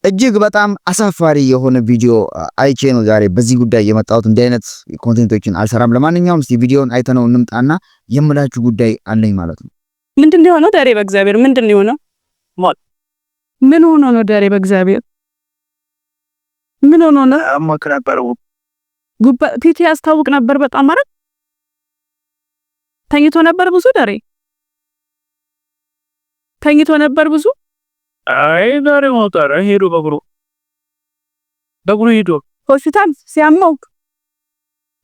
እጅግ በጣም አሳፋሪ የሆነ ቪዲዮ አይቼ ነው ዛሬ በዚህ ጉዳይ የመጣሁት። እንዲህ አይነት ኮንቴንቶችን አልሰራም። ለማንኛውም እስቲ ቪዲዮውን አይተነው እንምጣና የምላችሁ ጉዳይ አለኝ ማለት ነው። ምንድነው የሆነው? ዳሬ በእግዚአብሔር ምንድነው የሆነው? ምን ሆኖ ነው ዳሬ በእግዚአብሔር? ምን ሆኖ ነው? አሞክ ነበር። ፊት ያስታውቅ ነበር በጣም ማለት ተኝቶ ነበር ብዙ ዳሬ ተኝቶ ነበር ብዙ። አይ ዳሬ ሞታረ ሄዶ በእግሩ ሄዶ ሆስፒታል ሲያመው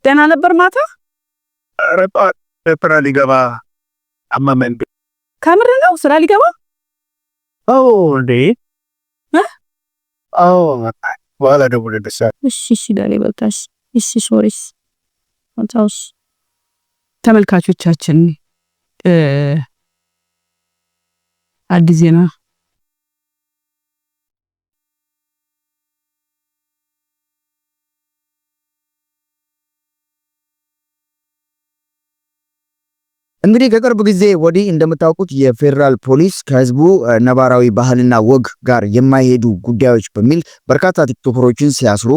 ደህና ነበር ማታ። ረጣት ስራ ሊገባ አመመን። ከምር ነው ስራ ሊገባ? አዎ እንዴ አዎ ዋላ ደውል ደሳ። እሺ ዳሬ በልታሽ። እሺ ሶሪስ አንታውስ ተመልካቾቻችን አዲስ ዜና እንግዲህ ከቅርብ ጊዜ ወዲህ እንደምታውቁት የፌደራል ፖሊስ ከህዝቡ ነባራዊ ባህልና ወግ ጋር የማይሄዱ ጉዳዮች በሚል በርካታ ቲክቶከሮችን ሲያስሩ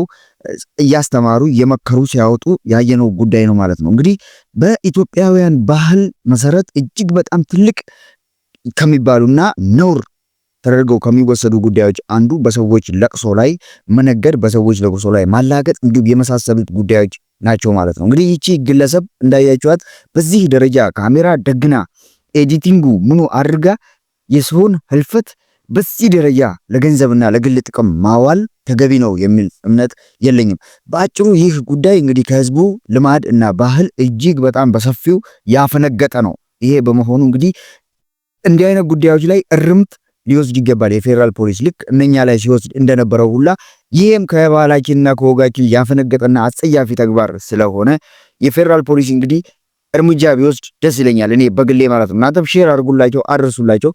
እያስተማሩ የመከሩ ሲያወጡ ያየነው ጉዳይ ነው ማለት ነው። እንግዲህ በኢትዮጵያውያን ባህል መሰረት እጅግ በጣም ትልቅ ከሚባሉና ነውር ተደርገው ከሚወሰዱ ጉዳዮች አንዱ በሰዎች ለቅሶ ላይ መነገድ፣ በሰዎች ለቅሶ ላይ ማላገጥ እንዲሁም የመሳሰሉት ጉዳዮች ናቸው ማለት ነው። እንግዲህ ይቺ ግለሰብ እንዳያችኋት በዚህ ደረጃ ካሜራ ደግና ኤዲቲንጉ ምኑ አድርጋ የሰውን ህልፈት በዚህ ደረጃ ለገንዘብና ለግል ጥቅም ማዋል ተገቢ ነው የሚል እምነት የለኝም። በአጭሩ ይህ ጉዳይ እንግዲህ ከህዝቡ ልማድ እና ባህል እጅግ በጣም በሰፊው ያፈነገጠ ነው። ይሄ በመሆኑ እንግዲህ እንዲህ አይነት ጉዳዮች ላይ እርምት ሊወስድ ይገባል የፌደራል ፖሊስ ልክ እነኛ ላይ ሲወስድ እንደነበረው ሁላ ይሄም ከባህላችንና ከወጋችን ያፈነገጠና አጸያፊ ተግባር ስለሆነ የፌደራል ፖሊስ እንግዲህ እርምጃ ቢወስድ ደስ ይለኛል፣ እኔ በግሌ ማለት ነው። እናንተም ሼር አድርጉላቸው፣ አድርሱላቸው።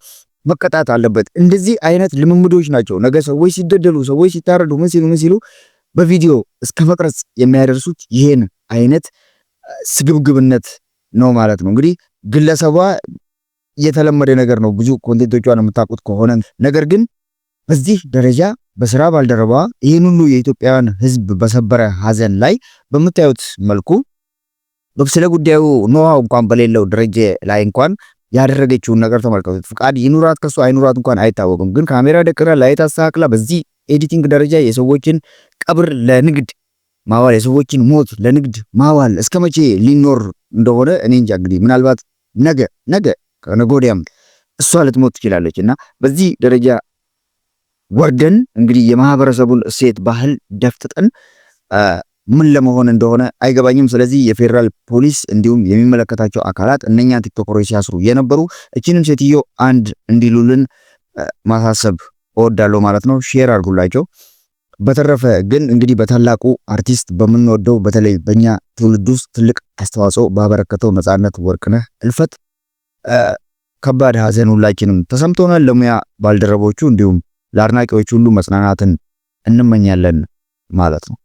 መቀጣት አለበት። እንደዚህ አይነት ልምምዶች ናቸው ነገ ሰዎች ሲደደሉ፣ ሰዎች ሲታረዱ ምን ሲሉ በቪዲዮ እስከ መቅረጽ የሚያደርሱት ይሄን አይነት ስግብግብነት ነው ማለት ነው። እንግዲህ ግለሰቧ የተለመደ ነገር ነው ብዙ ኮንቴንቶቿን የምታውቁት ከሆነ። ነገር ግን በዚህ ደረጃ በስራ ባልደረባ ይህን ሁሉ የኢትዮጵያውያን ሕዝብ በሰበረ ሀዘን ላይ በምታዩት መልኩ ስለ ጉዳዩ ኖሃው እንኳን በሌለው ደረጃ ላይ እንኳን ያደረገችውን ነገር ተመልከቱት። ፍቃድ ይኑራት ከሱ አይኑራት እንኳን አይታወቅም። ግን ካሜራ ደቅና ላይ ታስተካክላ በዚህ ኤዲቲንግ ደረጃ የሰዎችን ቀብር ለንግድ ማዋል፣ የሰዎችን ሞት ለንግድ ማዋል እስከ መቼ ሊኖር እንደሆነ እኔ እንጃ። እንግዲህ ምናልባት ነገ ከነገ ወዲያም እሷ ልትሞት ትችላለች እና በዚህ ደረጃ ወርደን እንግዲህ የማህበረሰቡን እሴት ባህል ደፍጥጠን ምን ለመሆን እንደሆነ አይገባኝም። ስለዚህ የፌደራል ፖሊስ እንዲሁም የሚመለከታቸው አካላት እነኛን ቲክቶከሮች ሲያስሩ የነበሩ እቺንም ሴትዮ አንድ እንዲሉልን ማሳሰብ እወዳለሁ ማለት ነው። ሼር አድርጉላቸው። በተረፈ ግን እንግዲህ በታላቁ አርቲስት በምንወደው በተለይ በእኛ ትውልድ ውስጥ ትልቅ አስተዋጽኦ ባበረከተው ነፃነት ወርቅነህ እልፈት ከባድ ሀዘን ሁላችንም ተሰምቶናል። ለሙያ ባልደረቦቹ እንዲሁም ለአድናቂዎቹ ሁሉ መጽናናትን እንመኛለን ማለት ነው።